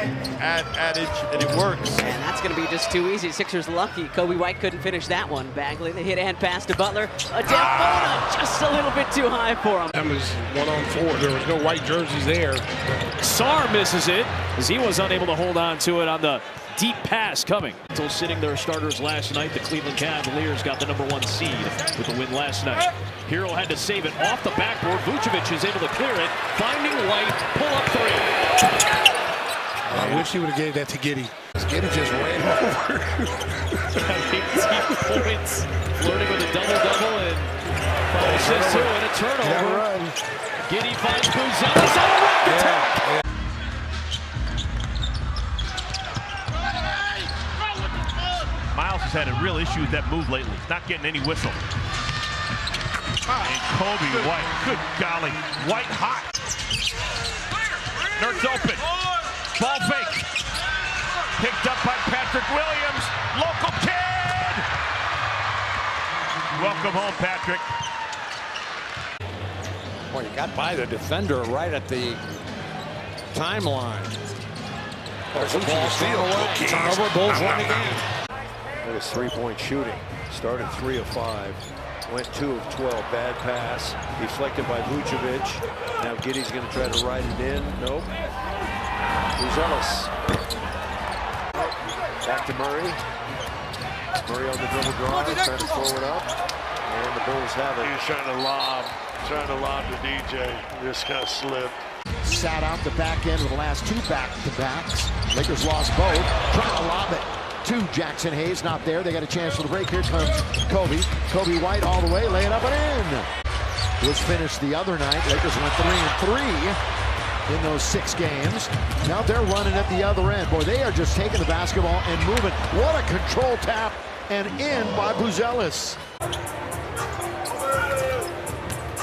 adage, and it works. And that's going to be just too easy. Sixers lucky. Kobe White couldn't finish that one. Bagley, the hit and pass to Butler. A Delfona, just a little bit too high for him. That was 1-on-4. There was no white jerseys there. Sarr misses it as he was unable to hold on to it on the deep pass coming. Until sitting their starters last night, the Cleveland Cavaliers got the #1 seed with the win last night. Hero had to save it off the backboard. Vučević is able to clear it, finding White, pull-up three. I wish he would have gave that to Giddey. Giddey just ran over. 18 points, flirting with a double-double, and 5 assists too, and a turnover. Giddey finds Vučević on a rack attack. Miles has had a real issue with that move lately. He's not getting any whistle. And Kobe White, good golly, White hot. Nurse open, ball fake. Picked up by Patrick Williams, local kid. Welcome home, Patrick. Well, you got by the defender right at the timeline. There's a ball steal away. Turnover, Bulls won the game. That was three-point shooting. Started 3 of 5. Went 2 of 12. Bad pass. Deflected by Vučević. Now Giddey's going to try to ride it in. Nope. Vučević. Back to Murray. Murray on the dribble drive. Trying to throw it up. And the Bulls have it. He was trying to lob to DJ. Just kind of slipped. Sat out the back end of the last 2 back-to-backs. Lakers lost both. Trying to lob it to Jackson Hayes. Not there. They got a chance for the break. Here comes Kobe. Kobe White all the way, laying up and in. Was finished the other night. Lakers went 3-3 in those 6 games. Now they're running at the other end. Boy, they are just taking the basketball and moving. What a control tap and in by Vučević.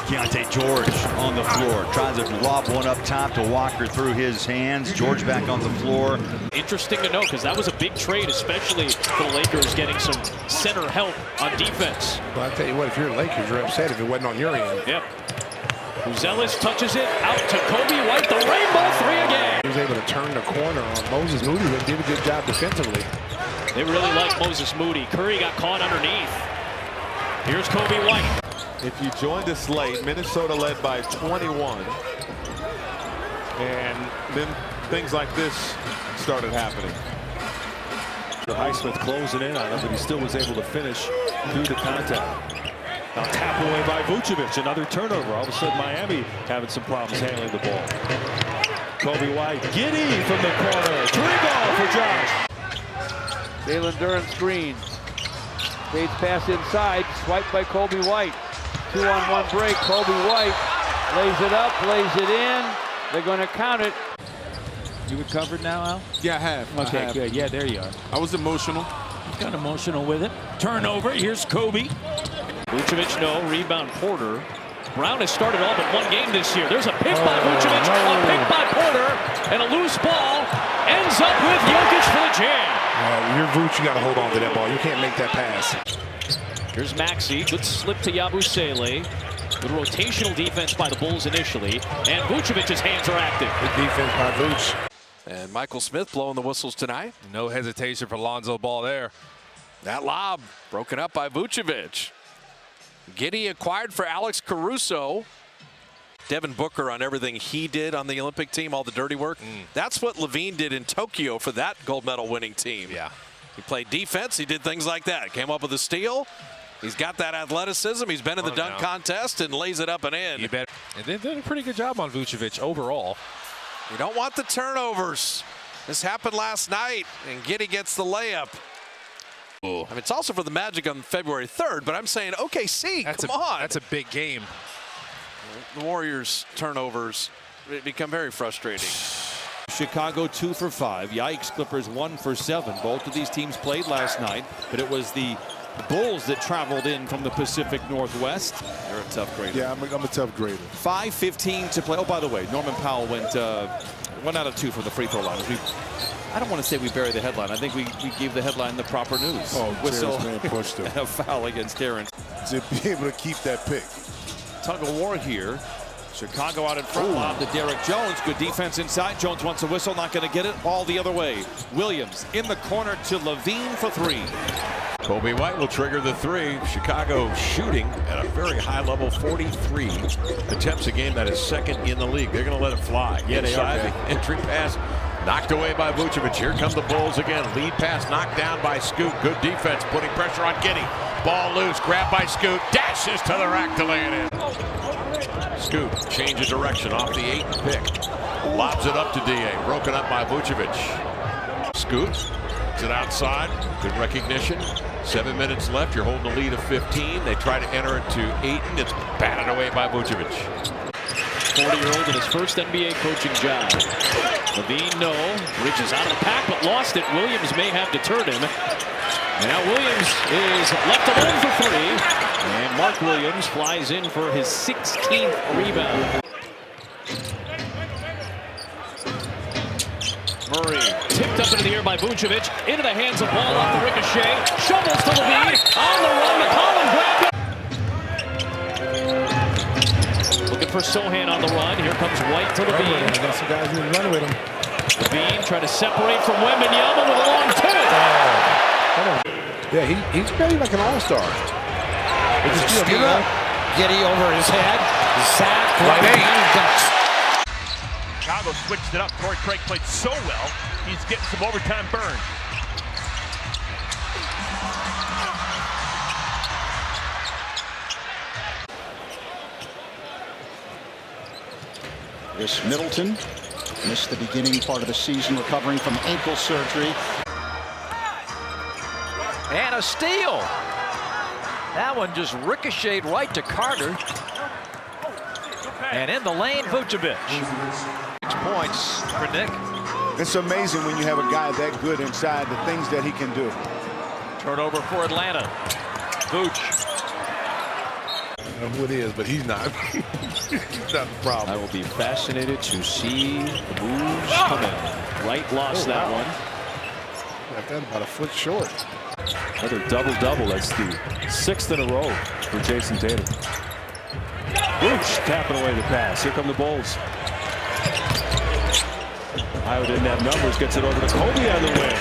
Keontae George on the floor. Tries to lob one up top to Walker through his hands. George back on the floor. Interesting to note because that was a big trade, especially for the Lakers getting some center help on defense. Well, I tell you what, if you're Lakers, you're upset if it wasn't on your end. Yep. Vučević touches it out to Kobe White. The rainbow 3 again. He was able to turn the corner on Moses Moody and did a good job defensively. They really like Moses Moody. Curry got caught underneath. Here's Kobe White. If you joined us late, Minnesota led by 21. And then things like this started happening. Highsmith closing in on him, but he still was able to finish through the contact. Now tap away by Vučević, another turnover. All of a sudden Miami having some problems handling the ball. Kobe White, Giddey from the corner. 3-ball for Josh. Jalen Duren screen. Fades pass inside, swiped by Kobe White. 2-on-1 break. Kobe White lays it up, lays it in. They're going to count it. You recovered now, Al? Yeah, I have. Okay, good. Yeah, there you are. I was emotional. Got emotional with it. Turnover. Here's Kobe. Vučević, no. Rebound, Porter. Brown has started all but 1 game this year. There's a pick by Vučević, a pick by Porter, and a loose ball. Ends up with Jokic for the jam. You're Vuč, you got to hold on to that ball. You can't make that pass. Here's Maxey. Good slip to Yabusele. Good rotational defense by the Bulls initially. And Vučević's hands are active. Good defense by Vuč. And Michael Smith blowing the whistles tonight. No hesitation for Lonzo Ball there. That lob broken up by Vučević. Giddey acquired for Alex Caruso. Devin Booker on everything he did on the Olympic team, all the dirty work. That's what Levine did in Tokyo for that gold medal winning team. Yeah. He played defense. He did things like that. Came up with a steal. He's got that athleticism. He's been in the dunk contest and lays it up and in. You bet. And they did a pretty good job on Vučević overall. You don't want the turnovers. This happened last night, and Giddey gets the layup. I mean, it's also for the Magic on February 3rd, but I'm saying OKC, come on. That's a big game. The Warriors' turnovers become very frustrating. Chicago 2 for 5. Yikes, Clippers 1 for 7. Both of these teams played last night, but it was the Bulls that traveled in from the Pacific Northwest. You're a tough grader. Yeah, I'm a tough grader. 5:15 to play. Oh, by the way, Norman Powell went 1 out of 2 from the free throw line. I don't want to say we buried the headline. I think we gave the headline the proper news. Oh, whistle man pushed him. and a foul against Terrence. To be able to keep that pick. Tug of war here. Chicago out in front, lob to Derek Jones. Good defense inside. Jones wants a whistle, not going to get it. All the other way. Williams in the corner to Levine for three. Kobe White will trigger the three. Chicago shooting at a very high level, 43 attempts a game. That is second in the league. They're going to let it fly. Yeah, inside the entry pass. Knocked away by Vučević. Here come the Bulls again. Lead pass knocked down by Scoot. Good defense, putting pressure on Giddey. Ball loose, grabbed by Scoot. Dashes to the rack to lay it in. Scoot changes direction off the 8 pick. Lobs it up to DA. Broken up by Vučević. Scoot is it outside. Good recognition. 7 minutes left. You're holding a lead of 15. They try to enter it to Ayton. It's batted away by Vučević. 40-year-old in his first NBA coaching job. Levine, no. Bridges out of the pack, but lost it. Williams may have deterred him. And now Williams is left alone for three. And Mark Williams flies in for his 16th rebound. Murray tipped up into the air by Vučević. Into the hands of ball off the ricochet. Shovels to Levine. On the run, McCollum grabbed it. Looking for Sohan on the run. Here comes White to Levine. Got some guys who run with him. Levine trying to separate from Wembanyama with a long two. Yeah, he's really like an all-star. It's a steal. Giddey over his head. Zach right ducks. Chicago switched it up. Torrey Craig played so well, he's getting some overtime burn. Chris Middleton missed the beginning part of the season recovering from ankle surgery. And a steal. That one just ricocheted right to Carter. And in the lane, Vučević. 6 points for Nick. It's amazing when you have a guy that good inside, the things that he can do. Turnover for Atlanta. Vooch. I don't know who it is, but he's not. He's not the problem. I will be fascinated to see the moves come in. Wright lost that one. Got that about a foot short. Another double-double. That's the 6th in a row for Jason Tatum. Vooch tapping away the pass. Here come the Bulls. Iowa didn't have numbers. Gets it over to Kobe on the wing.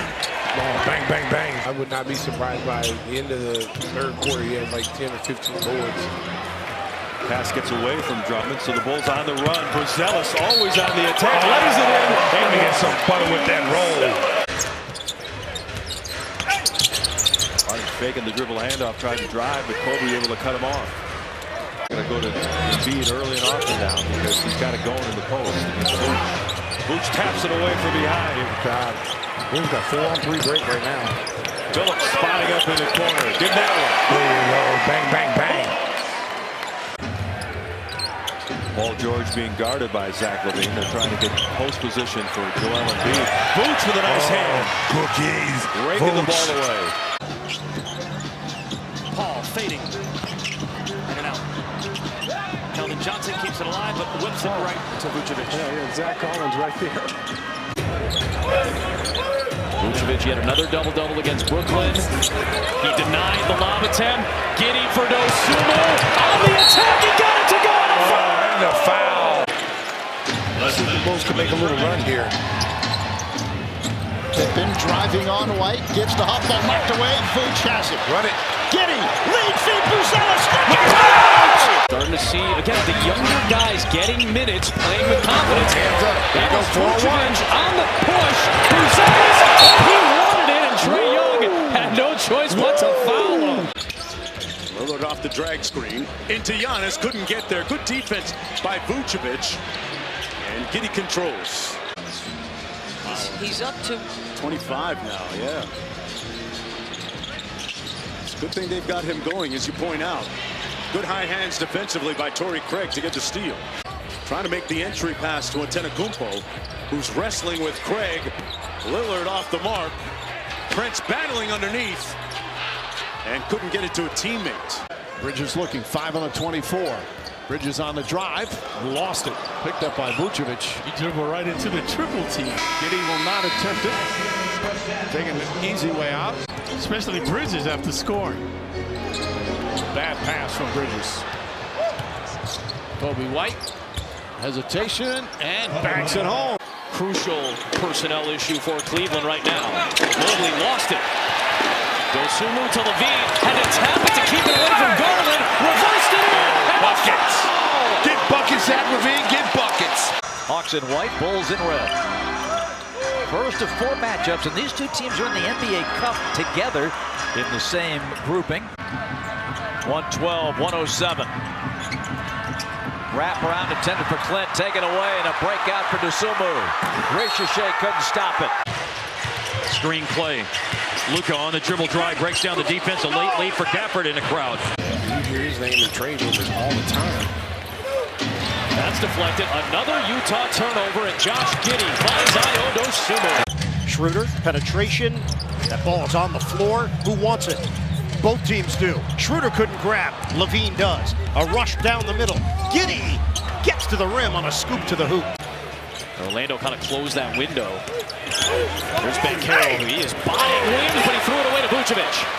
Bang, bang, bang. I would not be surprised by the end of the third quarter. He had like 10 or 15 boards. Pass gets away from Drummond, so the Bulls on the run. Brzelis always on the attack. Lays it in. And we get some butter with that roll. Faking the dribble handoff, tried to drive, but Kobe able to cut him off. Going to go to Embiid early and often now because he's got it going in the post. Vooch taps it away from behind. God, he's got 4-on-3 break right now. Phillips spotting up in the corner. Give that one. There you go. Bang, bang, bang. Paul George being guarded by Zach Levine. They're trying to get post position for Joel Embiid. Vooch with a nice hand. Cookies. Raking the ball away. Paul fading. In and out. Keldon Johnson keeps it alive, but whips it right to Vučević. Yeah, Zach Collins right there. Vučević yet another double-double against Brooklyn. He denied the lob attempt. Giddey for Dosunmu. On the attack, he got it to go. And a foul. The Bulls can make a little run here. Pippen driving on White, gives the hop ball knocked away. Vooch has it. Run it. Giddey, lead feed, Brzelis. Starting to see, again, the younger guys getting minutes, playing with confidence. Hands up. There goes Vučević on the push. Brzelis, he wanted it, and Trae Young had no choice but to foul him. Lillard off the drag screen. Into Giannis, couldn't get there. Good defense by Vučević. And Giddey controls. He's up to 25 now, yeah. It's a good thing they've got him going, as you point out. Good high hands defensively by Torrey Craig to get the steal. Trying to make the entry pass to Antetokounmpo, who's wrestling with Craig. Lillard off the mark. Prince battling underneath. And couldn't get it to a teammate. Bridges looking 5 on the 24. Bridges on the drive, lost it. Picked up by Vučević. He dribbled right into the triple team. Giddey will not attempt it. Taking the easy way out. Especially Bridges after scoring. Bad pass from Bridges. Kobe White Hesitation and backs it home. Crucial personnel issue for Cleveland right now. Mobley lost it. Dosunmu to Levine. Had to tap it to keep it away from Garland. Reversed it in. Buckets. Get buckets, Zach Levine. Get buckets. Hawks in white, Bulls in red. First of 4 matchups, and these two teams are in the NBA Cup together in the same grouping. 112-107. Wrap around intended for Clint, taken away, and a breakout for Dosunmu. Ricochet couldn't stop it. Screen play. Luka on the dribble drive, breaks down the defense. A late lead for Gafford in the crowd. You hear his name in trade rumors all the time. That's deflected. Another Utah turnover, and Josh Giddey finds Ayo Dosunmu. Schroeder, penetration. That ball is on the floor. Who wants it? Both teams do. Schroeder couldn't grab. Levine does. A rush down the middle. Giddey gets to the rim on a scoop to the hoop. Orlando kind of closed that window. There's Ben Carroll. He is buying Williams, but he threw it away to Vučević.